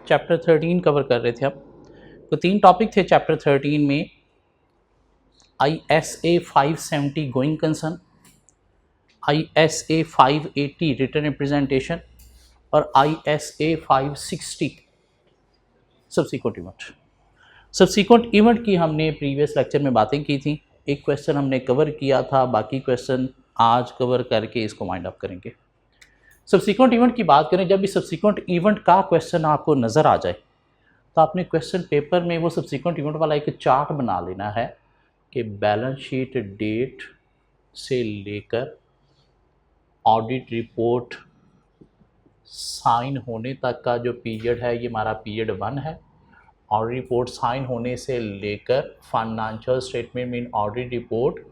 Chapter 13 cover कर रहे थे हम। तो 3 टॉपिक थे चैप्टर 13 में, ISA 570 going concern, ISA 580 written representation और ISA 560 subsequent event. Subsequent event की हमने प्रीवियस लेक्चर में बातें की थी, एक क्वेश्चन हमने कवर किया था, बाकी क्वेश्चन आज कवर करके इसको वाइंड अप करेंगे। सब्सिक्वेंट इवेंट की बात करें, जब भी सब्सिक्वेंट इवेंट का क्वेश्चन आपको नज़र आ जाए तो आपने क्वेश्चन पेपर में वो सब्सिक्वेंट इवेंट वाला एक चार्ट बना लेना है कि बैलेंस शीट डेट से लेकर ऑडिट रिपोर्ट साइन होने तक का जो पीरियड है ये हमारा पीरियड 1 है। ऑडिट रिपोर्ट साइन होने से लेकर financial statement mean audit report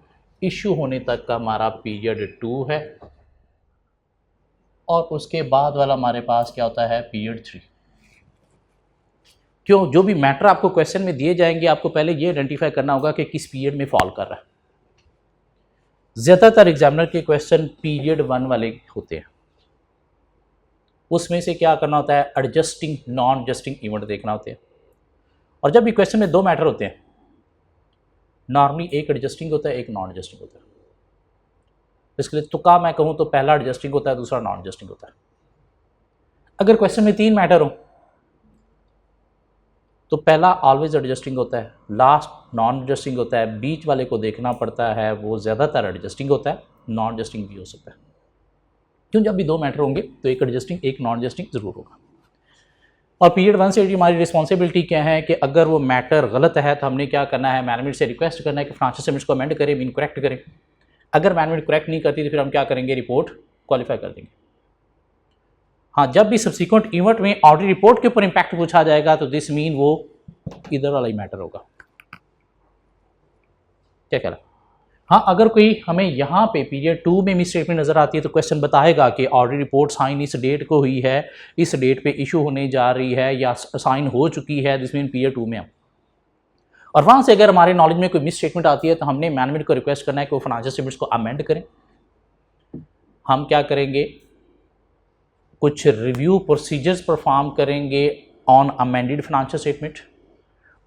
issue होने तक का हमारा पीरियड 2 है। और उसके बाद वाला हमारे पास क्या होता है, पीरियड 3। क्यों, जो भी मैटर आपको क्वेश्चन में दिए जाएंगे आपको पहले ये आइडेंटिफाई करना होगा कि किस पीरियड में फॉल कर रहा है। ज़्यादातर एग्जामिनर के क्वेश्चन पीरियड 1 वाले होते हैं, उसमें से क्या करना होता है, एडजस्टिंग नॉन एडजस्टिंग इवेंट देखना होते हैं। और जब भी क्वेश्चन में 2 मैटर होते हैं, नॉर्मली एक एडजस्टिंग होता है एक नॉन एडजस्टिंग होता है। इसके लिए तुक्का मैं कहूँ तो पहला एडजस्टिंग होता है, दूसरा नॉन एडजस्टिंग होता है। अगर क्वेश्चन में 3 मैटर हो तो पहला ऑलवेज एडजस्टिंग होता है, लास्ट नॉन एडजस्टिंग होता है, बीच वाले को देखना पड़ता है, वो ज़्यादातर एडजस्टिंग होता है, नॉन एडजस्टिंग भी हो सकता है। क्यों, जब भी 2 मैटर होंगे तो एक एडजस्टिंग एक नॉन एडजस्टिंग ज़रूर होगा। और पीरियड 1 से हमारी रिस्पॉन्सिबिलिटी क्या है कि अगर वो मैटर गलत है तो हमने क्या करना है, मैनेजमेंट से रिक्वेस्ट करना है कि फाइनेंशियल स्टेटमेंट्स को अमेंड करें, मीन करेक्ट करें। अगर मैनेजमेंट करेक्ट नहीं करती तो फिर हम क्या करेंगे, रिपोर्ट क्वालिफाई कर देंगे। हाँ, जब भी सब्सिक्वेंट इवेंट में ऑडिट रिपोर्ट के ऊपर इंपैक्ट पूछा जाएगा तो दिस मीन वो इधर वाला ही मैटर होगा। क्या कह रहा है? हाँ, अगर कोई हमें यहाँ पे पीरियड 2 में मिस स्टेटमेंट नज़र आती है तो क्वेश्चन बताएगा कि ऑडिट रिपोर्ट साइन इस डेट को हुई है, इस डेट पे इशू होने जा रही है या साइन हो चुकी है, दिस मीन पीरियड 2 में हम। और वहाँ से अगर हमारे नॉलेज में कोई मिस स्टेटमेंट आती है तो हमने मैनेजमेंट को रिक्वेस्ट करना है कि वो फाइनेंशियल स्टेटमेंट्स को अमेंड करें। हम क्या करेंगे, कुछ रिव्यू प्रोसीजर्स परफॉर्म करेंगे ऑन अमेंडेड फाइनेंशियल स्टेटमेंट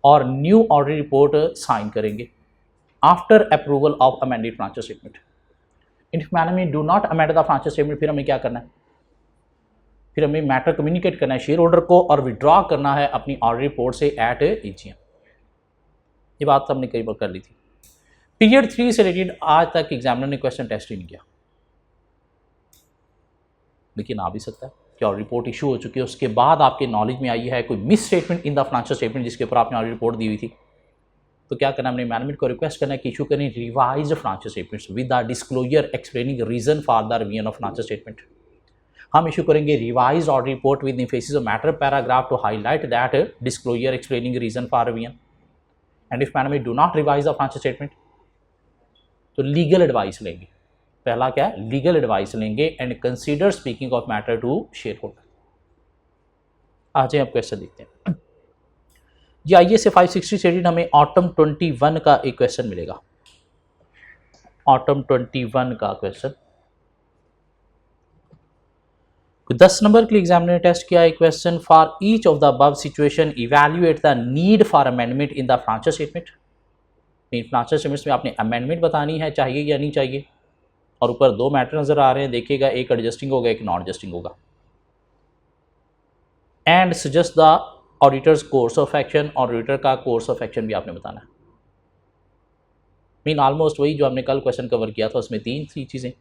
और न्यू ऑडिट रिपोर्ट साइन करेंगे after approval of amended financial statement. If management do not amend the financial statement, फिर हमें क्या करना है, फिर हमें मैटर कम्युनिकेट करना है शेयर होल्डर को और विड्रॉ करना है अपनी ऑडिट रिपोर्ट से एट एजीएम। ये बात हमने कई बार कर ली थी। पीरियड 3 से रिलेटेड आज तक एग्जामिनर ने क्वेश्चन टेस्ट ही नहीं किया, लेकिन आ भी सकता है कि ऑडिट रिपोर्ट इशू हो चुकी है, उसके बाद आपके नॉलेज में आई है कोई miss statement in the financial statement जिसके ऊपर आपने ऑडिट रिपोर्ट दी हुई थी, तो क्या करना है, हमने मैनेजमेंट को रिक्वेस्ट करना है कि इशू करें revised financial statements with the disclosure explaining reason for the revision of financial statement. हम इशू करेंगे revised audit report with emphasis of matter paragraph to highlight that disclosure explaining reason for revision. And if management do not revise the financial statement तो legal advice लेंगे। पहला क्या है, legal advice लेंगे and consider speaking of matter to shareholder. आ जाए अब question देखते हैं। जी आइए से 560 से हमें ऑटम 21 का एक क्वेश्चन मिलेगा। ऑटम 21 का क्वेश्चन 10 नंबर के लिए एग्जामिनर ने टेस्ट किया है question, for each of the above situation evaluate the need for amendment in the financial statement. Financial statements में आपने अमेंडमेंट बतानी है, चाहिए या नहीं चाहिए। और ऊपर 2 मैटर नजर आ रहे हैं, देखिएगा एक एडजस्टिंग होगा एक नॉन एडजस्टिंग होगा। And suggest the auditors course of action, और ऑडिटर का कोर्स ऑफ एक्शन भी आपने बताना है। मीन ऑलमोस्ट वही जो हमने कल क्वेश्चन कवर किया था, उसमें 3 चीज़ें।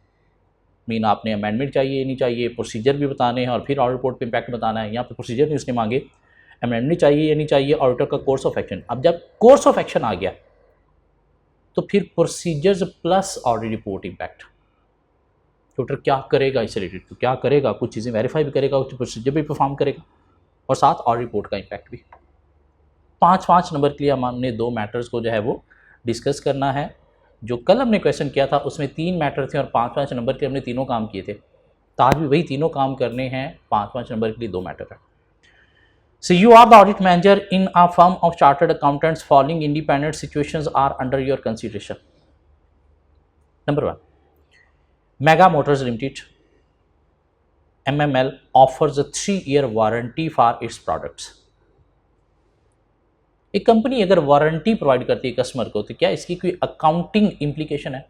मीन आपने अमेंडमेंट चाहिए नहीं चाहिए, प्रोसीजर भी बताने हैं और फिर ऑडिट रिपोर्ट पे इम्पैक्ट बताना है। यहाँ पे प्रोसीजर नहीं उसने मांगे, अमेंडमेंट चाहिए या नहीं चाहिए, ऑडिटर का कोर्स ऑफ एक्शन। अब जब कोर्स ऑफ एक्शन आ गया तो फिर procedures plus audit report impact. Auditor क्या करेगा इससे रिलेटेड, तो क्या करेगा, कुछ चीज़ें वेरीफाई भी करेगा, कुछ प्रोसीजर भी परफॉर्म करेगा और साथ ऑडिट रिपोर्ट का इम्पैक्ट भी। 5 नंबर के लिए हमने 2 मैटर्स को जो है वो डिस्कस करना है। जो कल हमने क्वेश्चन किया था उसमें 3 मैटर थे और 5 नंबर के हमने तीनों काम किए थे, तो आज भी वही तीनों काम करने हैं। 5 नंबर के लिए 2 मैटर है। So you are the audit manager in a firm of chartered accountants. Following independent situations are under your consideration. Number 1, Mega Motors Limited. MML offers a 3-year warranty for its products. एक company अगर warranty provide करती है customer को तो क्या इसकी कोई accounting implication है?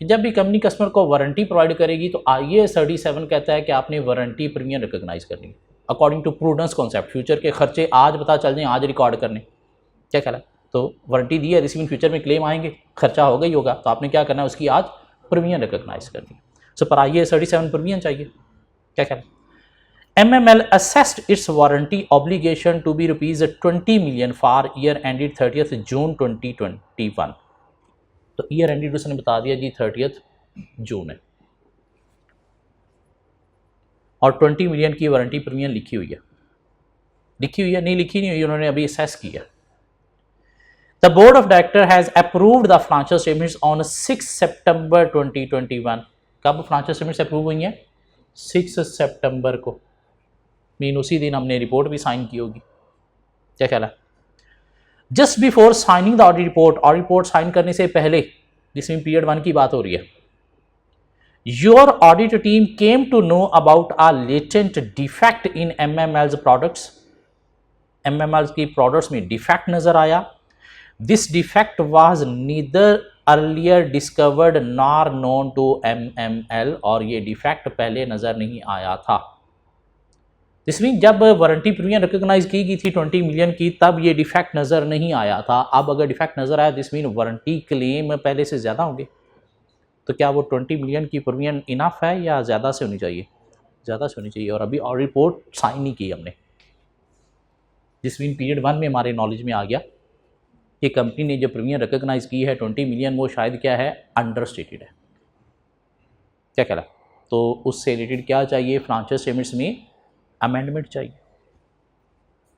जब भी कंपनी कस्टमर को वारंटी प्रोवाइड करेगी तो IAS 37 कहता है कि आपने वारंटी प्रीमियम रिकॉग्नाइज करनी है according to prudence concept. Future के खर्चे आज पता चल जाए, आज रिकॉर्ड करने, क्या ख्याल है? तो वारंटी दी है, दिस मीन फ्यूचर में क्लेम आएंगे, खर्चा होगा ही होगा, तो आपने क्या करना है, उसकी आज प्रीमियम रिकॉग्नाइज करनी है। सो पर IAS 37 प्रीमियम चाहिए, क्या ख्याल है? MML assessed its warranty obligation to be ₹20 million for year ended 30th June 2021। तो ईयर एंडेड उसने बता दिया जी 30th जून है, और 20 मिलियन की वारंटी प्रीमियम लिखी हुई है। लिखी हुई है, नहीं लिखी नहीं हुई, उन्होंने अभी असेस किया। The board of director has approved the financial statements on 6 सितंबर 2021। कब फाइनेंशियल स्टेटमेंट्स अप्रूव हुई हैं? 6 सितंबर को, मीन उसी दिन हमने रिपोर्ट भी साइन की होगी, क्या ख्याल है? Just before signing the audit report sign करने से पहले, जिसमें पीरियड 1 की बात हो रही है, your audit team came to know about a latent defect in MML's products. MML की प्रोडक्ट्स में डिफेक्ट नजर आया। This defect was neither earlier discovered nor known to MML, और ये डिफेक्ट पहले नजर नहीं आया था। इसमें जब वारंटी प्रीमियम रिकॉग्नाइज की गई थी 20 मिलियन की, तब ये डिफेक्ट नज़र नहीं आया था। अब अगर डिफेक्ट नज़र आया, दिस मीन वारंटी क्लेम पहले से ज़्यादा होंगे, तो क्या वो 20 मिलियन की प्रीमियम इनफ है या ज़्यादा से होनी चाहिए? ज़्यादा से होनी चाहिए, और अभी और रिपोर्ट साइन नहीं की हमने। दिस मीन पीरियड 1 में हमारे नॉलेज में आ गया कि कंपनी ने जो प्रीमियम रिकॉग्नाइज की है 20 मिलियन, वो शायद क्या है, अंडर स्टेटेड है, क्या कहला? तो उससे रिलेटेड क्या चाहिए, फाइनेंशियल स्टेटमेंट्स में अमेंडमेंट चाहिए।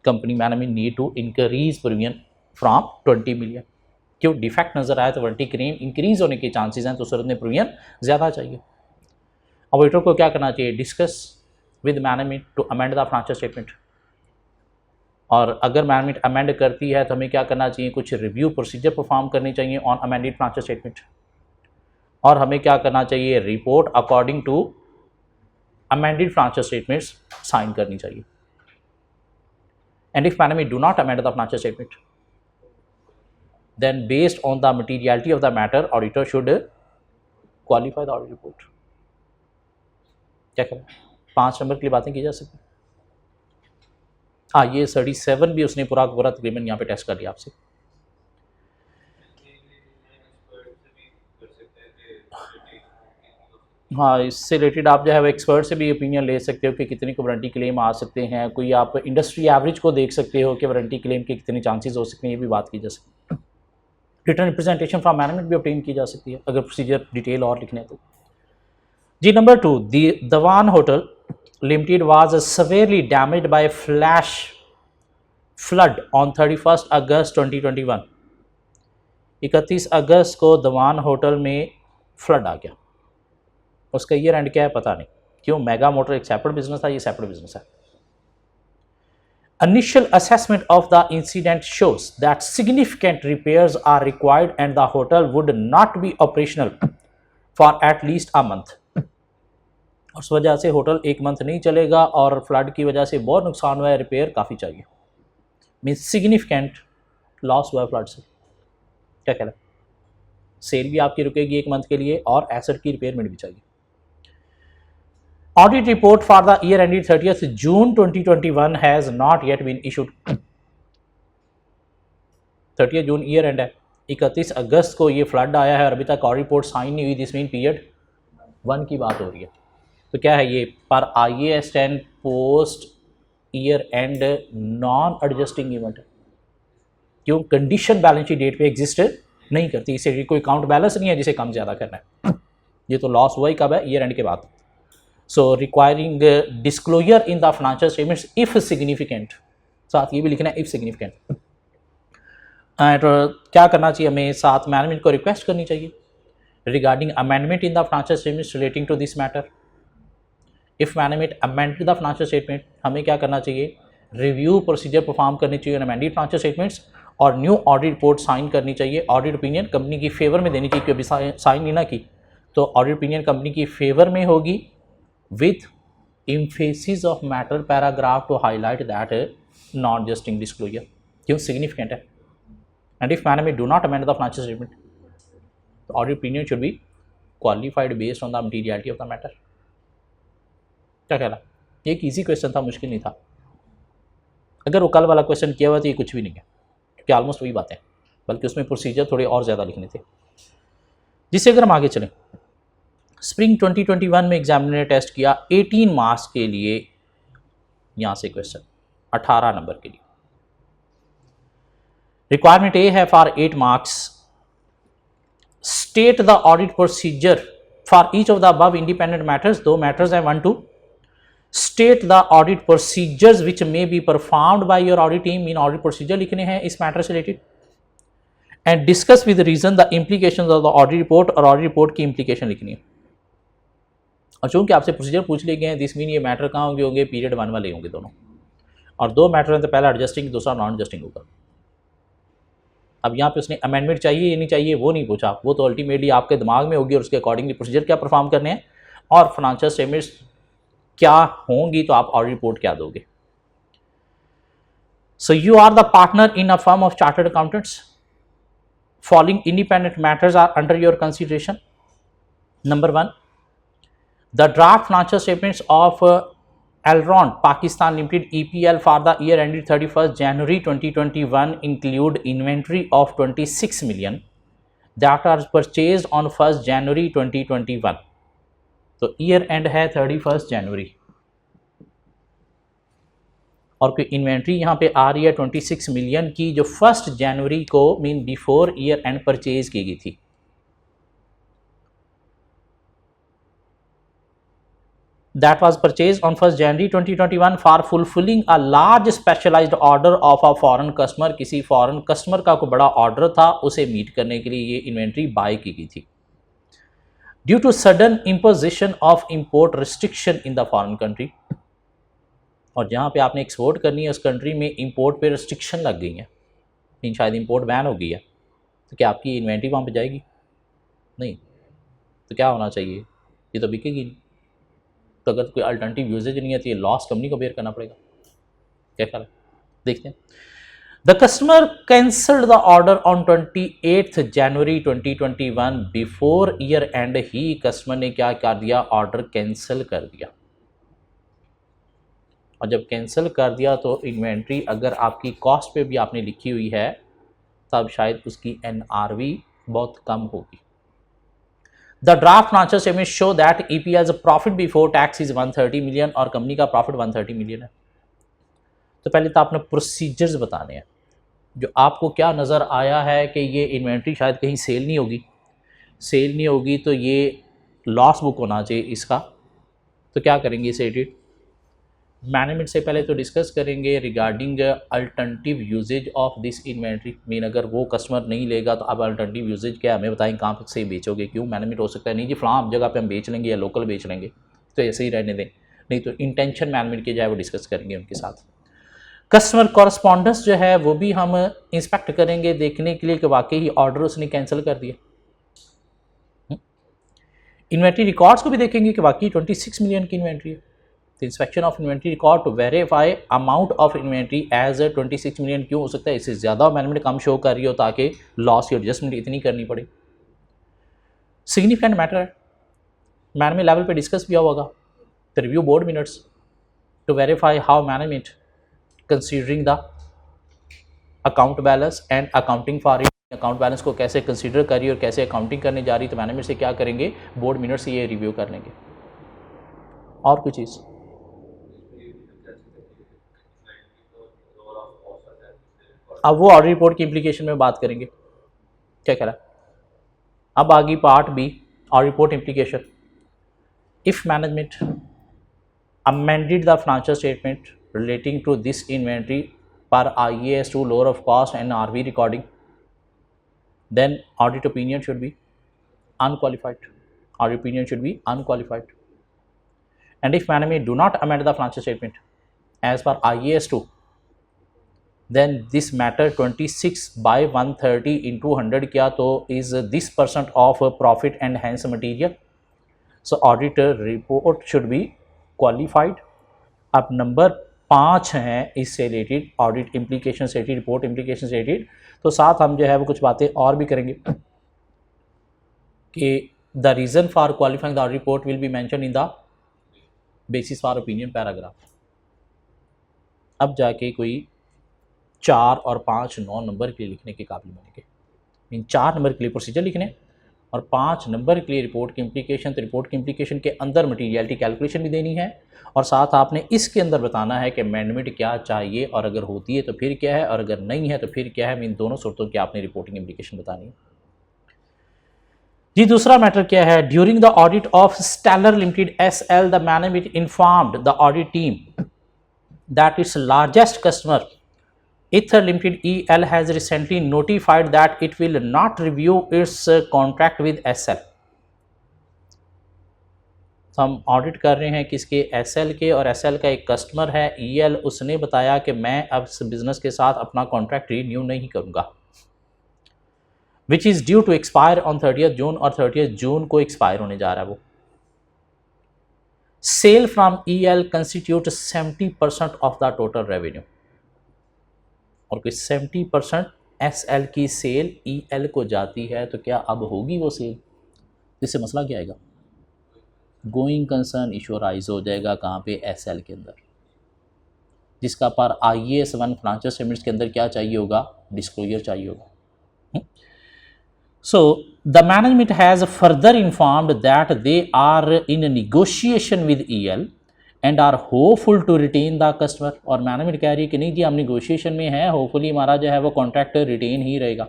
Company management need to increase premium from 20 million. क्यों? डिफेक्ट नजर आया तो वारंटी क्लेम इंक्रीज होने के चांसेस हैं, तो सूरत में प्रीमियम ज़्यादा चाहिए। ऑडिटर को क्या करना चाहिए? Discuss with management to amend the financial statement. और अगर मैनेजमेंट अमेंड करती है तो हमें क्या करना चाहिए? कुछ रिव्यू प्रोसीजर परफॉर्म करने चाहिए ऑन अमेंडेड फाइनेंशियल स्टेटमेंट, और हमें क्या करना चाहिए? Report according to amended financial statements sign करनी चाहिए। and if management do not amend the financial statement, then based on the materiality of the matter, auditor should qualify the audit report। क्या करें? 5 number के लिए बातें की जा सकती। हाँ, ये 37 भी उसने पूरा तकरीबन यहाँ पे टेस्ट कर लिया आपसे। हाँ, इससे रिलेटेड आप जो है वो एक्सपर्ट से भी ओपिनियन ले सकते हो कि कितनी को वारंटी क्लेम आ सकते हैं। कोई आप इंडस्ट्री एवरेज को देख सकते हो कि वारंटी क्लेम के कितने चांसेस हो सकते हैं, ये भी बात की जा सकती है। रिटर्न रिप्रेजेंटेशन फ्रॉम मैनेजमेंट भी ऑब्टेन की जा सकती है अगर प्रोसीजर डिटेल और लिखने तो। जी number 2, Dawan hotel limited was severely damaged by flash flood on 31 August 2021। 31 अगस्त को दवान होटल में फ्लड आ गया। उसका ईयर एंड क्या है पता नहीं। क्यों? मेगा मोटर एक सेपरेट बिजनेस था, ये सेपरेट बिजनेस है। Initial assessment of the incident shows that significant repairs are required and the hotel would not be operational for at least a month। उस वजह से होटल 1 मंथ नहीं चलेगा, और फ्लड की वजह से बहुत नुकसान हुआ है, रिपेयर काफ़ी चाहिए। मीन्स सिग्निफिकेंट लॉस हुआ है फ्लड से, क्या कहना? सेल भी आपकी रुकेगी 1 मंथ के लिए, और एसेट की रिपेयरमेंट भी चाहिए। Audit report for the year ended 30th June 2021 has not yet been issued। 30 June year and है, 31 अगस्त को ये फ्लड आया है और अभी तक ऑडिट रिपोर्ट साइन नहीं हुई। दिस मीन पीरियड 1 की बात हो रही है। तो क्या है ये? पर IAS 10 post year and non adjusting event है। क्यों? कंडीशन बैलेंस शीट डेट पे एग्जिस्ट नहीं करती, इसे कोई अकाउंट बैलेंस नहीं है जिसे कम ज़्यादा करना है। ये तो लॉस हुआ ही कब है? ईयर एंड के बाद। So requiring disclosure in the financial statements if significant, साथ ये भी लिखना है if significant। और क्या करना चाहिए हमें? साथ मैनेजमेंट को रिक्वेस्ट करनी चाहिए regarding amendment in the financial statements relating to this matter। if management amended the financial statement, हमें क्या करना चाहिए? रिव्यू प्रोसीजर परफॉर्म करनी चाहिए amended financial statements, और न्यू ऑडिट रिपोर्ट साइन करनी चाहिए। ऑडिट ओपिनियन कंपनी की फेवर में देनी चाहिए, क्योंकि अभी साइन नहीं ना की तो ऑडिट ओपिनियन कंपनी की फेवर में होगी with emphasis of matter paragraph to highlight that not just in disclosure क्यों significant है. And if management do not amend the financial statement, the audit opinion should be qualified based on the materiality of the matter. क्या कहना, एक easy question था, मुश्किल नहीं था. अगर वो कल वाला क्वेश्चन किया हुआ तो ये कुछ भी नहीं है, क्योंकि ऑलमोस्ट वही बातें, बल्कि उसमें प्रोसीजर थोड़े और ज़्यादा लिखने थे. जिससे अगर हम आगे चलें, स्प्रिंग 2021 में एग्जामिनर ने टेस्ट किया 18 मार्क्स के लिए. यहां से क्वेश्चन 18 नंबर के लिए. रिक्वायरमेंट ए है for 8 marks, state the audit procedure for each of the above independent matters. 2 matters हैं, 1 2. State the audit procedures which may be performed by your audit team. Mean audit procedure लिखने हैं इस matter से related. And discuss with reason the implications of the audit report, और audit report की implication लिखनी है. और चूंकि आपसे प्रोसीजर पूछ लिए गए हैं, दिस मीन ये मैटर कहाँ होंगे, पीरियड 1 वाले होंगे दोनों. और 2 मैटर हैं, तो पहला एडजस्टिंग, दूसरा नॉन एडजस्टिंग होगा. अब यहाँ पे उसने अमेंडमेंट चाहिए या नहीं चाहिए वो नहीं पूछा, वो तो अल्टीमेटली आपके दिमाग में होगी और उसके अकॉर्डिंगली प्रोसीजर क्या परफॉर्म करने हैं और फाइनेंशियल स्टेटमेंट्स क्या होंगी, तो आप ऑडिट रिपोर्ट क्या दोगे. So you are the partner in a firm of chartered accountants. Following independent matters are under your consideration. Number 1, the draft financial statements of Elron Pakistan Limited EPL for the year ended 31st January 2021 include inventory of 26 million that are purchased on 1st January 2021. तो year and है 31st जनवरी, और कोई inventory यहाँ पे आ रही है 26 million की, जो 1st जनवरी को mean before year and purchase की गई थी. That was purchased on 1st January 2021 for fulfilling a large specialized order of a foreign customer. किसी फॉरेन कस्टमर का कोई बड़ा ऑर्डर था, उसे मीट करने के लिए ये इन्वेंट्री बाय की गई थी. Due to sudden imposition of import restriction in the foreign country, और जहाँ पे आपने एक्सपोर्ट करनी है उस कंट्री में इंपोर्ट पे रिस्ट्रिक्शन लग गई है, शायद इंपोर्ट बैन हो गई है, तो क्या आपकी इन्वेंट्री वहाँ पे जाएगी? नहीं. तो क्या होना चाहिए, ये तो बिकेगी नहीं. तो अगर कोई अल्टरनेटिव यूजेज नहीं है तो ये लॉस कंपनी को बेयर करना पड़ेगा. क्या ख्याल है, देखते हैं. The customer cancelled the order on 28 January 2021 before year and he. Customer ने क्या कर दिया, ऑर्डर कैंसिल कर दिया. और जब कैंसिल कर दिया तो इन्वेंट्री अगर आपकी कॉस्ट पे भी आपने लिखी हुई है तब शायद उसकी NRV बहुत कम होगी. The draft financial statements show that EPL's profit before tax is 130 million और कंपनी का प्रॉफिट 130 मिलियन है. तो पहले तो आपने प्रोसीजर्स बताने हैं. जो आपको क्या नज़र आया है कि ये इन्वेंट्री शायद कहीं सेल नहीं होगी, तो ये लॉस बुक होना चाहिए इसका. तो क्या करेंगे इसे एडिट. मैनेजमेंट से पहले तो डिस्कस करेंगे regarding alternative uses of this inventory. Mean अगर वो कस्टमर नहीं लेगा तो अब अल्टरनेटिव यूजेज क्या, हमें बताएं कहाँ से बेचोगे. क्यों मैनेजमेंट हो सकता है नहीं जी फलां जगह पे हम बेच लेंगे या लोकल बेच लेंगे, तो ऐसे ही रहने दें. नहीं तो इंटेंशन मैनेजमेंट की जाए वो डिस्कस करेंगे उनके साथ. कस्टमर कॉरस्पॉन्डेंस जो है वो भी हम इंस्पेक्ट करेंगे देखने के लिए कि वाकई ही ऑर्डर उसने कैंसिल कर दिया. इन्वेंट्री रिकॉर्ड्स को भी देखेंगे कि वाकई 26 मिलियन की इन्वेंट्री है. The inspection of inventory record to verify amount of inventory as 26 million. क्यों हो सकता है इससे ज़्यादा मैनेजमेंट कम शो कर रही हो ताकि लॉस की एडजस्टमेंट इतनी करनी पड़े. सिग्निफिकेंट मैटर है, मैनेजमेंट लेवल पे डिस्कस किया होगा. The review board minutes to verify how management considering the account balance and accounting for it. Account balance को कैसे कंसीडर करिए और कैसे अकाउंटिंग करने जा रही, तो मैनेजमेंट से क्या करेंगे, बोर्ड मिनट से ये रिव्यू कर लेंगे. और कुछ चीज़ अब वो ऑडिट रिपोर्ट की इम्प्लीकेशन में बात करेंगे. क्या कह रहा है, अब आगे part B, audit report implication. If management amended the financial statement relating to this inventory पर IAS to lower of cost and RV recording, then audit opinion should be unqualified. Audit opinion should be unqualified. And if management do not amend the financial statement as per IAS 2, then this matter 26 by 130 into 100 क्या तो is this % of profit and hence material. So auditor report should be qualified. अब number 5 हैं इससे related, audit implication से related, report implication से related. तो साथ हम जो है वो कुछ बातें और भी करेंगे कि the reason for qualifying the audit report will be mention in the basis for opinion paragraph. अब जाके कोई 4 और 5 9 नंबर के लिए लिखने के काबिल बनेंगे। इन 4 नंबर के लिए प्रोसीजर लिखने और 5 नंबर के लिए रिपोर्ट की इम्प्लीकेशन। तो रिपोर्ट की इम्प्लीकेशन के अंदर मटीरियलिटी कैलकुलेशन भी देनी है और साथ आपने इसके अंदर बताना है कि अमेंडमेंट क्या चाहिए और अगर होती है तो फिर क्या है और अगर नहीं है तो फिर क्या है। इन दोनों सूरतों की आपने रिपोर्टिंग इम्प्लीकेशन बतानी है। जी दूसरा मैटर क्या है, during the audit of stellar limited SL the management informed the audit team that its largest customer Ether Limited EL has recently notified that it will not review its contract with SL। तो हम audit कर रहे हैं किसके, SL के, और SL का एक कस्टमर है EL। उसने बताया कि मैं अब इस बिजनेस के साथ अपना कॉन्ट्रैक्ट रीन्यू नहीं करूंगा, which is due to expire on 30 June, और 30 जून को एक्सपायर होने जा रहा है वो। Sale from EL constitute 70% of the total revenue, और कोई 70% SL की सेल EL को जाती है। तो क्या अब होगी वो सेल? इससे मसला क्या आएगा? गोइंग कंसर्न इशू राइज हो जाएगा कहाँ पे, SL के अंदर, जिसका पर IAS 1 फाइनेंशियल स्टेटमेंट्स के अंदर क्या चाहिए होगा, डिस्क्लोजर चाहिए होगा। So the management has further informed that they are in negotiation with EL and are hopeful to retain the customer. और मैनेजमेंट कह रही है कि नहीं जी हम निगोशिएशन में है, होपफुली हमारा जो है वो कॉन्ट्रैक्ट रिटेन ही रहेगा।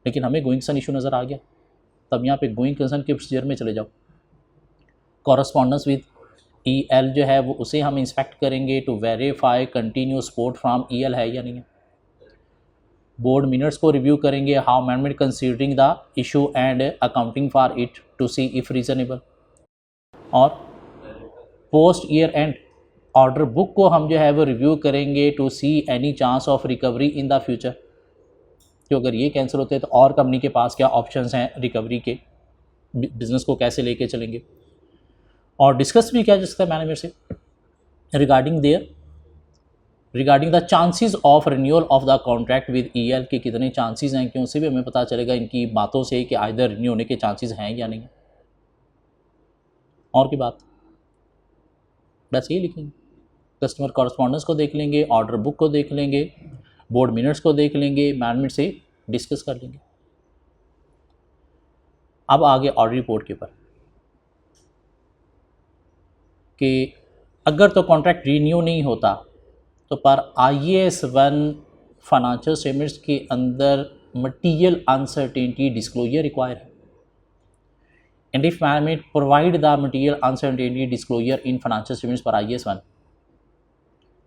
लेकिन हमें गोइंग कंसर्न इशू नज़र आ गया, तब यहाँ पे गोइंग कंसर्न के प्रोसीजर में चले जाओ। कॉरस्पॉन्डेंस विद EL जो है वो उसे हम इंस्पेक्ट करेंगे to verify continue support from EL है या नहीं है। बोर्ड मिनट्स को रिव्यू करेंगे, how management considering the issue and accounting for it to see if reasonable. और post year end order book को हम जो है वो रिव्यू करेंगे to see any chance of recovery in the future, कि अगर ये कैंसिल होते हैं तो और कंपनी के पास क्या ऑप्शंस हैं रिकवरी के, बिजनेस को कैसे लेके चलेंगे। और डिस्कस भी किया जा सकता है मैनेजर से regarding the chances of renewal of the contract with EL के कितने चांसेस हैं, क्यों से भी हमें पता चलेगा इनकी बातों से कि आइदर रिन्यू होने के चांसेस हैं या नहीं। और की बात बस ये लिखेंगे, कस्टमर कॉरस्पॉन्डेंस को देख लेंगे, ऑर्डर बुक को देख लेंगे, बोर्ड मिनट्स को देख लेंगे, मैनेजमेंट से डिस्कस कर लेंगे। अब आगे ऑडिट रिपोर्ट के ऊपर कि अगर तो कॉन्ट्रैक्ट रीन्यू नहीं होता तो पर IAS 1 फाइनेंशियल स्टेटमेंट्स के अंदर मटीरियल अनसर्टेनिटी डिस्क्लोजर रिक्वायर है। And if management provide the material uncertainty disclosure in financial statements पर IAS 1,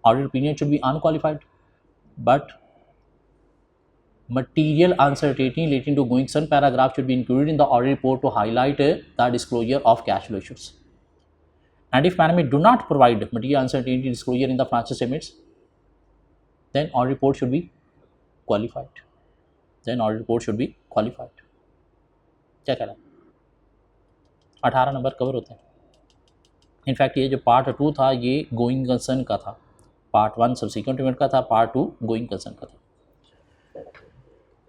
audit opinion should be unqualified, but material uncertainty relating to going concern paragraph should be included in the audit report to highlight the disclosure of cash flow issues. And if management do not provide material uncertainty disclosure in the financial statements, then audit report should be qualified. क्या कह रहा है? 18 number cover होते हैं। In fact ये जो part 2 था ये गोइंग कंसर्न का था, पार्ट 1 सब्सिक्वेंट इवेंट का था, पार्ट 2 गोइंग कंसर्न का था।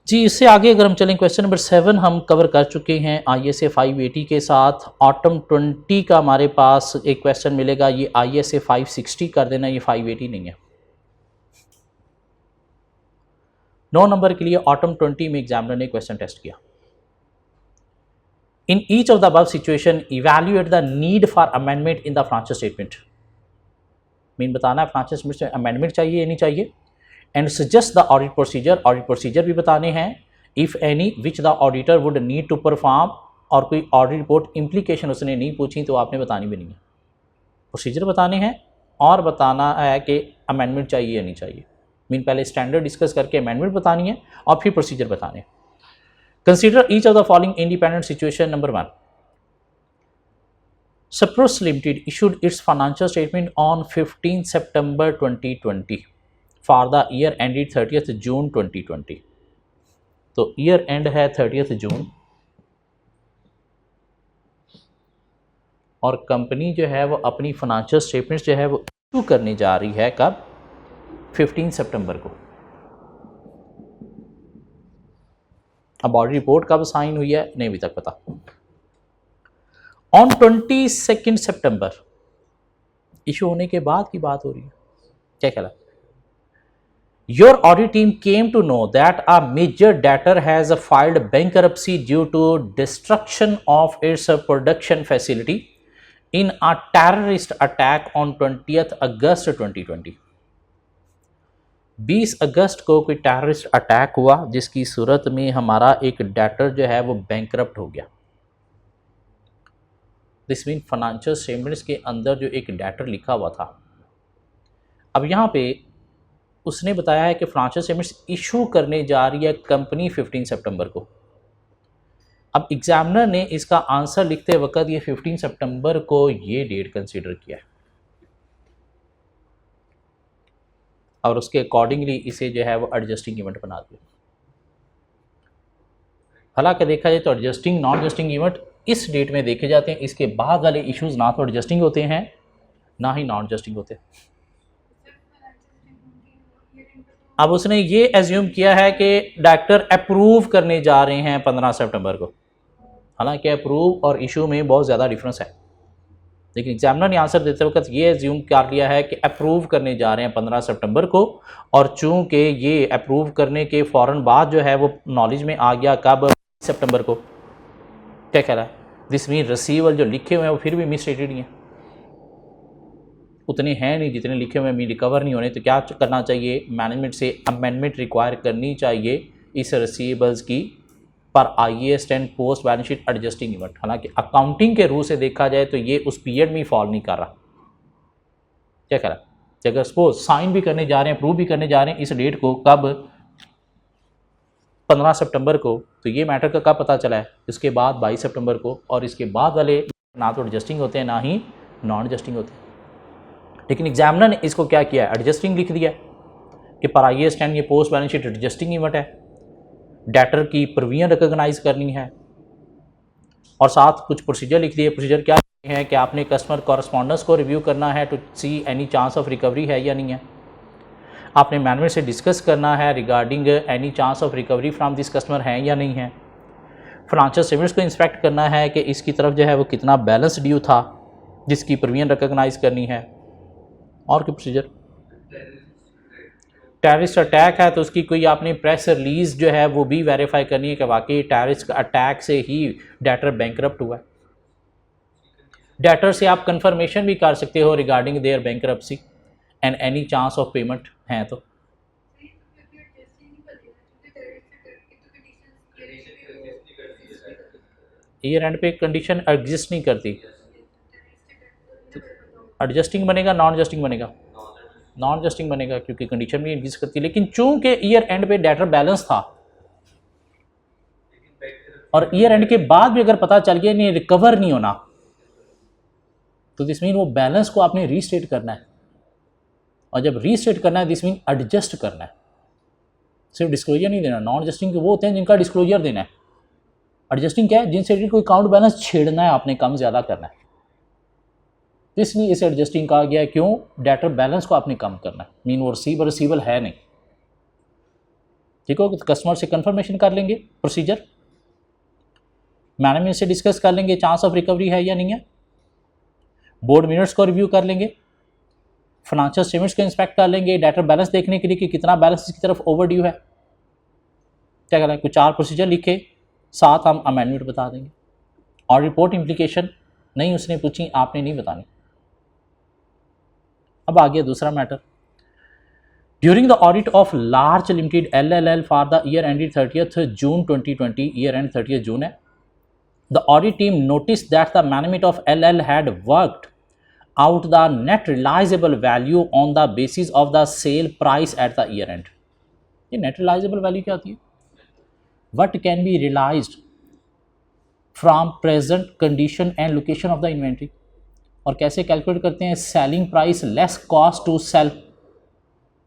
जी इससे आगे अगर हम चलें, क्वेश्चन नंबर 7 हम कवर कर चुके हैं ISA 580 के साथ। ऑटम 20 का हमारे पास एक क्वेश्चन मिलेगा, ये ISA 560 कर देना, ये 580 नहीं है। 9 नंबर के लिए ऑटम 20 में एग्जामिनर ने क्वेश्चन टेस्ट किया। In each of the above situation evaluate the need for amendment in the financial statement. Mean बताना है फाइनेंशियल स्टेटमेंट में अमेंडमेंट चाहिए या नहीं चाहिए, and suggest the audit procedure भी बताने हैं, if any which the auditor would need to perform. और कोई ऑडिट रिपोर्ट इम्प्लीकेशन उसने नहीं पूछी तो आपने बतानी भी नहीं है, प्रोसीजर बताने हैं और बताना है कि अमेंडमेंट चाहिए या नहीं चाहिए। मीन पहले स्टैंडर्ड डिस्कस करके अमेंडमेंट बतानी है और फिर प्रोसीजर बताने हैं। Consider each of the following independent situation. Number 1, Sapros Limited issued its financial statement on 15 September 2020 for the year ended 30th June 2020। तो ईयर एंड है 30th जून, और कंपनी जो है वो अपनी फाइनेंशियल स्टेटमेंट्स जो है वो इशू करने जा रही है कब? 15 सितंबर को। अब ऑडिट रिपोर्ट कब साइन हुई है नहीं अभी तक पता। ऑन 22 सितंबर इशू होने के बाद की बात हो रही है। क्या कहला? Your audit team came to know that a major debtor has filed bankruptcy due to destruction of its production facility in a terrorist attack on 20th August 2020। 20 अगस्त को कोई टेररिस्ट अटैक हुआ जिसकी सूरत में हमारा एक डेटर जो है वो बैंकरप्ट हो गया। दिस मीन फाइनेंशियल स्टेटमेंट्स के अंदर जो एक डेटर लिखा हुआ था, अब यहाँ पे उसने बताया है कि फाइनेंशियल स्टेटमेंट्स इशू करने जा रही है कंपनी 15 सितंबर को। अब एग्जामिनर ने इसका आंसर लिखते वक्त ये 15 सितंबर को ये डेट कंसीडर किया है और उसके अकॉर्डिंगली इसे जो है वो एडजस्टिंग इवेंट बना दिया। हालांकि देखा जाए तो एडजस्टिंग नॉन एडजस्टिंग इवेंट इस डेट में देखे जाते हैं, इसके बाद वाले इश्यूज ना तो एडजस्टिंग होते हैं ना ही नॉन एडजस्टिंग होते हैं। अब उसने ये एज्यूम किया है कि डायरेक्टर अप्रूव करने जा रहे हैं 15 सितंबर को, हालांकि अप्रूव और इशू में बहुत ज़्यादा डिफरेंस है, लेकिन एग्जामिनर ने आंसर देते वक्त ये एज्यूम कर लिया है कि अप्रूव करने जा रहे हैं 15 सितंबर को। और चूंकि ये अप्रूव करने के फ़ौरन बाद जो है वो नॉलेज में आ गया कब? सितंबर को। क्या कह रहा है? दिस मीन रिसीवल जो लिखे हुए हैं वो फिर भी मिसस्टेटेड ही हैं, उतने हैं नहीं जितने लिखे हुए मीन रिकवर नहीं होने। तो क्या करना चाहिए? मैनेजमेंट से अमेंडमेंट रिक्वायर करनी चाहिए इस रिसीवेबल्स की पर IAS 10 post balance sheet adjusting event. हालांकि अकाउंटिंग के रूल से देखा जाए तो ये उस पीरियड में फॉल नहीं कर रहा। क्या कह रहा है कि अगर सपोज साइन भी करने जा रहे हैं, अप्रूव भी करने जा रहे हैं इस डेट को कब? 15 सितंबर को, तो ये मैटर का कब पता चला है? इसके बाद 22 सितंबर को। और इसके बाद वाले ना तो एडजस्टिंग होते हैं ना ही नॉन एडजस्टिंग होते हैं। लेकिन एग्जामिनर ने इसको क्या किया? एडजस्टिंग लिख दिया कि पर IAS 10 ये post balance sheet adjusting event है, डेटर की प्रोविजन रिकॉग्नाइज करनी है और साथ कुछ प्रोसीजर लिख दिए। प्रोसीजर क्या है कि आपने कस्टमर कॉरस्पॉन्डेंस को रिव्यू करना है to see any chance of recovery है या नहीं है। आपने मैनेजमेंट से डिस्कस करना है regarding any chance of recovery from this customer है या नहीं है। फाइनेंशियल स्टेटमेंट्स को इंस्पेक्ट करना है कि इसकी तरफ जो है वो कितना बैलेंस ड्यू था जिसकी प्रोविजन रिकॉग्नाइज करनी है। और क्या प्रोसीजर? टेररिस्ट अटैक है तो उसकी कोई आपने प्रेस रिलीज जो है वो भी वेरीफाई करनी है कि वाकई टेररिस्ट अटैक से ही डेटर बैंकरप्ट हुआ है। डेटर से आप कंफर्मेशन भी कर सकते हो regarding their bankruptcy and any chance of payment हैं तो। ईयर एंड पे कंडीशन एग्जिस्ट नहीं करती, एडजस्टिंग बनेगा नॉन एडजस्टिंग बनेगा? नॉन एडजस्टिंग बनेगा क्योंकि कंडीशन भी एग्जिस्ट करती है। लेकिन चूंकि ईयर एंड पे डेटर बैलेंस था और ईयर एंड के बाद भी अगर पता चल गया नहीं रिकवर नहीं होना, तो दिस मीन वो बैलेंस को आपने रीस्टेट करना है। और जब रीस्टेट करना है दिस मीन एडजस्ट करना है, सिर्फ डिस्क्लोजर नहीं देना। नॉन एडजस्टिंग वो होते हैं जिनका डिस्क्लोजर देना है। एडजस्टिंग क्या है? जिनसे कोई अकाउंट बैलेंस छेड़ना है, आपने कम ज़्यादा करना है, इसलिए इसे एडजस्टिंग कहा गया है। क्यों? डेटर बैलेंस को आपने कम करना है, मीन वो रिसीवेबल है नहीं। ठीक हो? तो कस्टमर से कंफर्मेशन कर लेंगे, प्रोसीजर मैनेजमेंट से डिस्कस कर लेंगे चांस ऑफ रिकवरी है या नहीं है, बोर्ड मिनट्स को रिव्यू कर लेंगे, फाइनेंशियल स्टेटमेंट्स को इंस्पेक्ट कर लेंगे डेटर बैलेंस देखने के लिए कि कितना बैलेंस इसकी तरफ ओवरड्यू है। क्या करें? कुछ 4 प्रोसीजर लिखे, साथ हम अमेंडमेंट बता देंगे। और रिपोर्ट इम्प्लीकेशन नहीं उसने पूछी, आपने नहीं बतानी। अब आ गया दूसरा matter. During the audit of large limited LLL for the year ended 30th June 2020, year and 30th June है, the audit team notice that the management of LL had worked out the net realizable value on the basis of the sale price at the year end। ये net realizable value क्या होती है? What can be realized from present condition and location of the inventory। और कैसे calculate करते हैं? Selling price less cost to sell.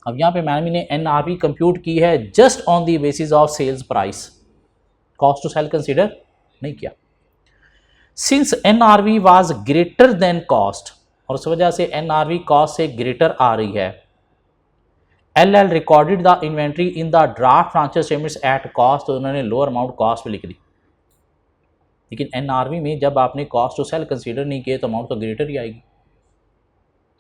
अब यहाँ पे मैनेजमेंट ने NRV कंप्यूट की है just on the basis of sales price, cost to sell consider नहीं किया। Since NRV was greater than cost, और उस वजह से NRV कॉस्ट से ग्रेटर आ रही है, LL recorded the inventory in the draft financial statements at cost, तो उन्होंने लोअर अमाउंट कॉस्ट पे लिख दी। लेकिन NRV में जब आपने कॉस्ट टू सेल कंसीडर नहीं किए तो अमाउंट तो ग्रेटर ही आएगी।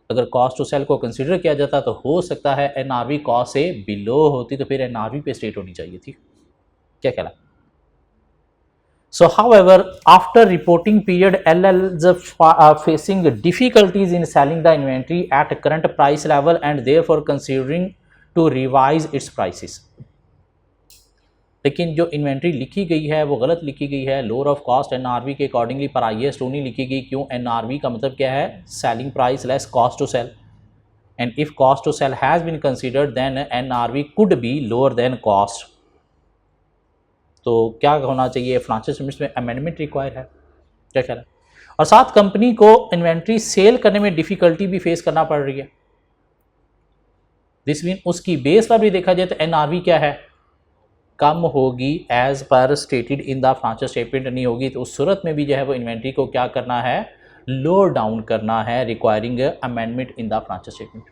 अगर कॉस्ट टू सेल को कंसीडर किया जाता तो हो सकता है NRV कॉस्ट से बिलो होती, तो फिर NRV पे स्टेट होनी चाहिए थी। क्या कहला? So however, after reporting period, LL is facing difficulties in selling the inventory at current price level and therefore considering to revise its prices. लेकिन जो इन्वेंट्री लिखी गई है वो गलत लिखी गई है, लोअर ऑफ कॉस्ट NRV के अकॉर्डिंगली पर IAS 2 नहीं लिखी गई। क्यों? NRV का मतलब क्या है? Selling price less cost to sell, and if cost to sell has been considered then NRV could be lower than cost. तो क्या होना चाहिए? फाइनेंशियल स्टेटमेंट्स में अमेंडमेंट रिक्वायर है। क्या ख्याल है? और साथ कंपनी को इन्वेंट्री सेल करने में डिफिकल्टी भी फेस करना पड़ रही है। दिस मीन उसकी बेस पर भी देखा जाए तो NRV क्या है? कम होगी as per stated in the financial statement नहीं होगी, तो उस सूरत में भी जो है वो इन्वेंट्री को क्या करना है? लोअर डाउन करना है, requiring amendment in the financial statement.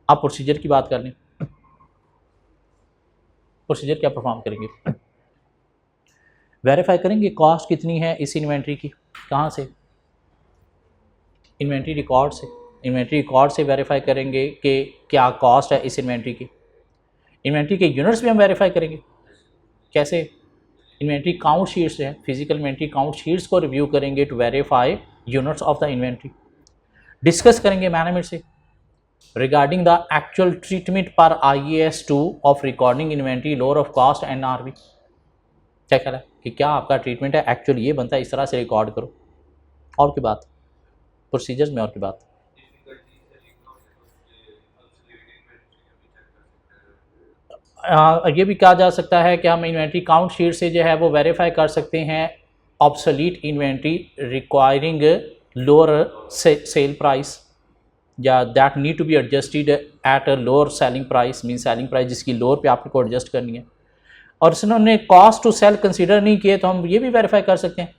आप प्रोसीजर की बात कर लें, प्रोसीजर क्या परफॉर्म करेंगे? वेरीफाई करेंगे कॉस्ट कितनी है इस इन्वेंट्री की। कहाँ से? इन्वेंट्री रिकॉर्ड से। इन्वेंट्री रिकॉर्ड से वेरीफाई करेंगे कि क्या कॉस्ट है इस इन्वेंट्री की। इन्वेंट्री के यूनिट्स भी हम वेरीफाई करेंगे। कैसे? इन्वेंट्री काउंट शीट्स हैं, फिजिकल इन्वेंट्री काउंट शीट्स को रिव्यू करेंगे to verify units of the inventory. Discuss करेंगे मैनेजमेंट से regarding the actual treatment per IAS 2 of recording inventory lower of cost NRV। क्या कह रहा है कि क्या आपका ट्रीटमेंट है? एक्चुअली ये बनता है, इस तरह से रिकॉर्ड करो। और की बात प्रोसीजर्स में, और की बात ये भी कहा जा सकता है कि हम इन्वेंट्री काउंट शीट से जो है वो वेरीफाई कर सकते हैं obsolete inventory requiring lower sell price, या that need to be adjusted at a lower selling price, mean selling price जिसकी लोअर पे आपको एडजस्ट करनी है। और इन्होंने कॉस्ट टू सेल कंसीडर नहीं किए तो हम ये भी वेरीफाई कर सकते हैं।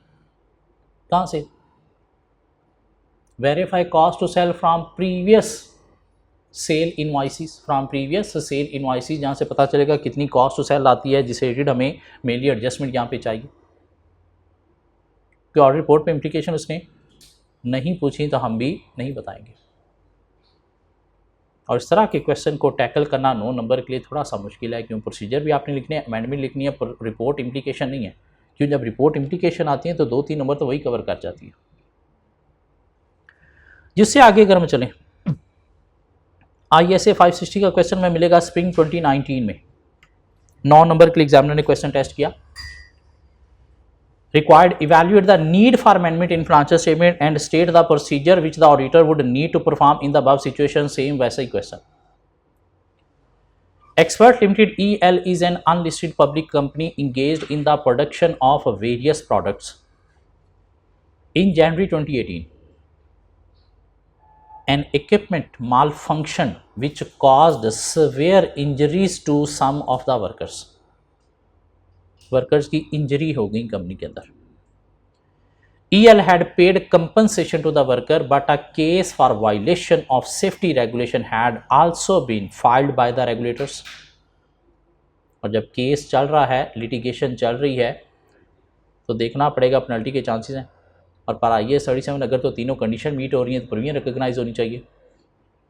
कहाँ से? Verify cost to sell from previous sale invoices, from previous sale invoices, जहाँ से पता चलेगा कितनी कॉस्ट टू सेल आती है, जिसे रिलेटेड हमें मेनली एडजस्टमेंट यहाँ पे चाहिए। कि ऑडिट रिपोर्ट पे इम्प्लीकेशन उसने नहीं पूछी तो हम भी नहीं बताएंगे। और इस तरह के क्वेश्चन को टैकल करना 9 नंबर के लिए थोड़ा सा मुश्किल है। क्यों? प्रोसीजर भी आपने लिखने हैं, अमेंडमेंट लिखनी है, रिपोर्ट इम्प्लीकेशन नहीं है। क्यों? जब रिपोर्ट इम्प्लीकेशन आती है तो 2-3 नंबर तो वही कवर कर जाती है। जिससे आगे अगर हम चलें, ISA 560 का क्वेश्चन में मिलेगा स्प्रिंग 2019 में। 9 नंबर के लिए एग्जामिनर ने क्वेश्चन टेस्ट किया। Required evaluate the need for amendment in financial statement and state the procedure which the auditor would need to perform in the above situation। Same वैसा ही question। Expert Limited EL is an unlisted public company engaged in the production of various products। In January 2018, an equipment malfunction which caused severe injuries to some of the workers। Workers की injury हो गई company के अंदर। EL had paid compensation to the worker, but a case for violation of safety regulation had also been filed by the regulators। और जब case चल रहा है, लिटिगेशन चल रही है, तो देखना पड़ेगा पेनल्टी के चांसेस हैं। और पर IAS 37 अगर तो तीनों कंडीशन मीट हो रही हैं तो प्रीमियम रिकॉग्नाइज होनी चाहिए,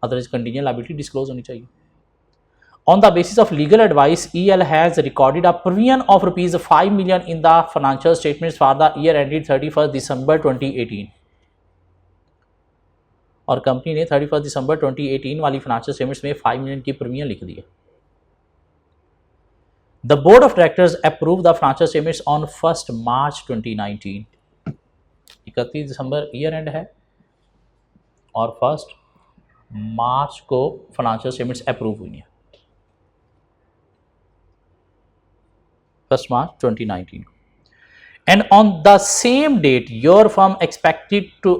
अदरवाइज कंटीजेंट लायबिलिटी डिस्क्लोज होनी चाहिए। On the basis of legal advice, EL has recorded a provision of ₹5 million in the financial statements for the year ended 31st December 2018। और company ने 31st दिसंबर 2018 वाली financial statements में 5 million की premium लिख दी है। The board of directors approved the financial statements on 1st March 2019। 31 December year and है और 1st मार्च को फाइनेंशियल स्टेटमेंट्स अप्रूव हुई हैं। 1st March 2019, and on the same date your firm expected to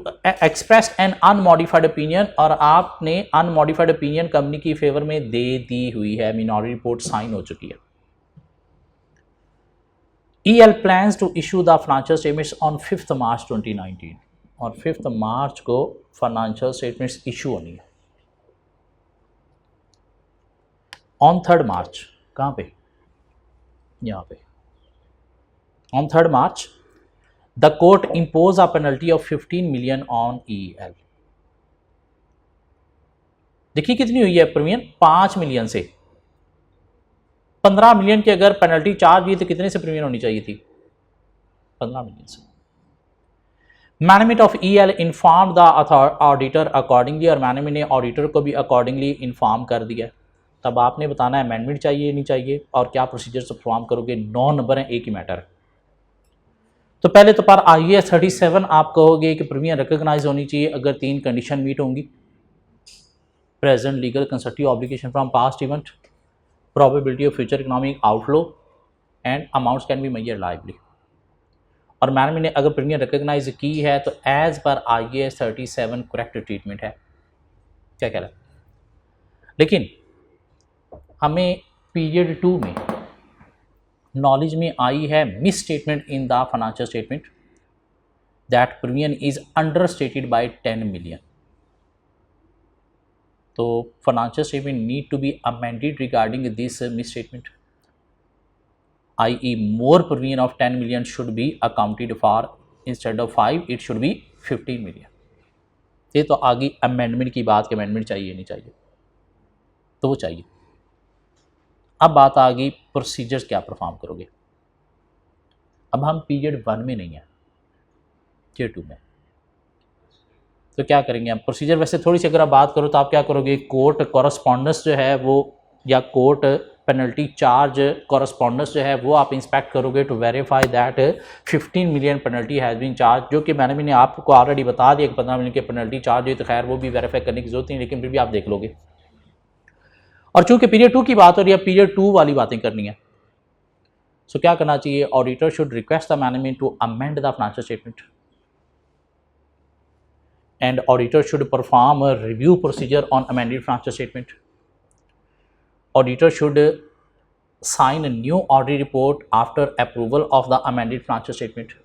expressed an unmodified opinion, और आपने unmodified opinion company की favour में दे दी हुई है, मिनॉरिटी रिपोर्ट साइन हो चुकी है। EL plans to issue the financial statements on 5th March 2019 और 5th मार्च को फाइनेंशियल स्टेटमेंट्स इशू होनी है। ऑन 3rd मार्च कहाँ पे, यहाँ पे on 3rd March the court impose a penalty of 15 million on EL। देखिए कितनी हुई है प्रवीण, 5 मिलियन से 15 मिलियन की अगर पेनल्टी चार्ज हुई तो कितने से प्रवीण होनी चाहिए थी, 15 मिलियन से। Management of EL inform the auditor accordingly, और मैनेजमेंट ने ऑडिटर को भी अकॉर्डिंगली इन्फॉर्म कर दिया। तब आपने बताना है अमेंडमेंट चाहिए नहीं चाहिए और क्या प्रोसीजर से परफॉर्म करोगे। 9 नंबर है, एक ही मैटर है। तो पहले तो पर IAS 37 आप कहोगे कि प्रीमियम रिकॉग्नाइज होनी चाहिए अगर 3 कंडीशन मीट होंगी। Present legal constructive obligation from past event, probability of future economic outflow and amounts can be measured lively. और मैनेजमेंट ने अगर प्रीमियम रिकॉग्नाइज की है तो as per IAS 37 correct treatment है। क्या कह रहा है, लेकिन हमें पीरियड 2 में नॉलेज में आई है misstatement in the financial statement that premium is understated by 10 million. तो financial statement need to be amended regarding this misstatement, i.e. more provision of 10 million should be accounted for, instead of 5 it should be 15 million। ये तो आगे amendment की बात कि amendment चाहिए नहीं चाहिए, तो वो चाहिए। अब बात आ गई प्रोसीजर्स क्या परफॉर्म करोगे। अब हम पीरियड 1 में नहीं है, पीरियड 2 में। तो क्या करेंगे हम प्रोसीजर, वैसे थोड़ी सी अगर आप बात करो तो आप क्या करोगे, कोर्ट कॉरस्पॉन्डेंस जो है वो, या कोर्ट पेनल्टी चार्ज कॉरस्पॉन्डेंस जो है वो आप इंस्पेक्ट करोगे to verify that 15 million penalty has been charge, जो कि मैंने आपको ऑलरेडी बता दिया कि 15 मिलियन की पेनल्टी चार्ज हुई, तो खैर वो भी वेरीफाई करने की जरूरत नहीं, लेकिन फिर भी आप देख लोगे। और चूंकि पीरियड 2 की बात हो रही है, पीरियड 2 वाली बातें करनी है, सो क्या करना चाहिए, auditor should request the management to amend the financial statement and auditor should perform a review procedure on amended financial statement. Auditor should sign a new audit report after approval of the amended financial statement.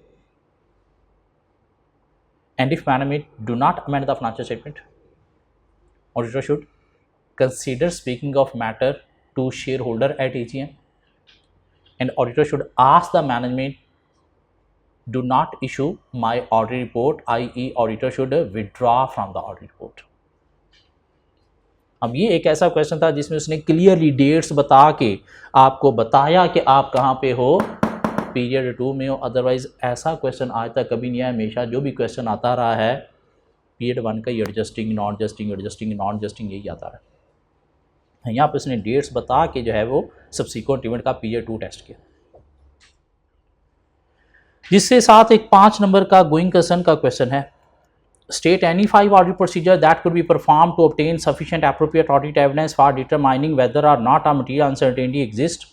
And if management do not amend the financial statement, auditor should consider speaking of matter to shareholder at AGM, and auditor should ask the management do not issue my audit report, i.e. auditor should withdraw from the audit report। अब ये एक ऐसा question था जिसमें उसने clearly dates बता के आपको बताया कि आप कहाँ पे हो, पीरियड 2 में हो। अदरवाइज ऐसा क्वेश्चन आज तक कभी नहीं आया, हमेशा जो भी क्वेश्चन आता रहा है पीरियड 1 का ही adjusting not adjusting adjusting not adjusting यही आता रहा है। यहाँ पे उसने डेट्स बता के जो है वो सब्सिक्वेंट इवेंट का पीरियड 2 टेस्ट किया। जिसके साथ एक 5 नंबर का गोइंग कंसर्न का क्वेश्चन है, state any 5 audit procedure that could be perform to obtain sufficient appropriate audit evidence for determining whether or not a material uncertainty exist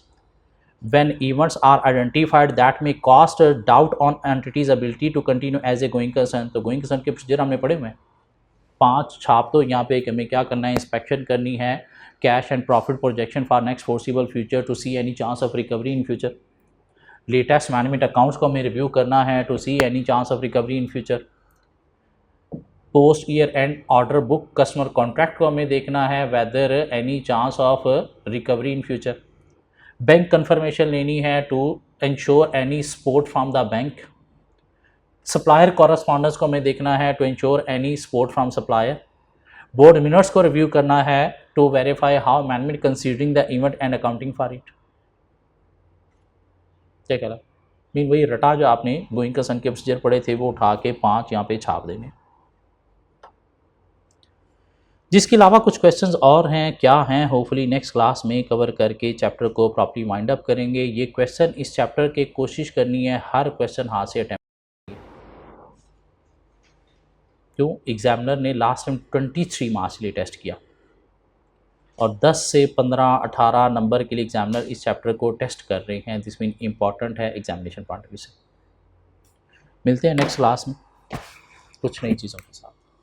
when events are identified that may cast doubt on entities ability to continue as a going concern. तो going concern के procedure हमने पढ़े हुए हैं 5 छाप। तो यहाँ पे हमें क्या करना है, इंस्पेक्शन करनी है, cash and profit projection for next foreseeable future to see any chance of recovery in future, latest management accounts को हमें रिव्यू करना है to see any chance of recovery in future, post year end order book customer contract को हमें देखना है whether any chance of recovery in future, bank confirmation लेनी है to ensure any support from the bank, supplier correspondence को हमें देखना है to ensure any support from supplier, board minutes को रिव्यू करना है to verify how management considering the event and accounting for it. क्या कह रहा मीन वही रटा जो आपने गोइंग कंसर्न के प्रोसीजर पढ़े थे वो उठा के 5 यहाँ पे छाप देने। जिसके अलावा कुछ क्वेश्चंस और हैं, क्या हैं, होपफुली नेक्स्ट क्लास में कवर करके चैप्टर को प्रॉपर्ली वाइंड अप करेंगे। ये क्वेश्चन इस चैप्टर के कोशिश करनी है हर क्वेश्चन हाथ से अटैम्प्ट, क्यों एग्जामिनर ने लास्ट टाइम 23 मार्क्स के लिए टेस्ट किया और 10 से 15-18 नंबर के लिए एग्जामिनर इस चैप्टर को टेस्ट कर रहे हैं। दिस मीन इम्पॉर्टेंट है एग्जामिनेशन पॉइंट ऑफ व्यू से। मिलते हैं नेक्स्ट क्लास में कुछ नई चीज़ों के साथ।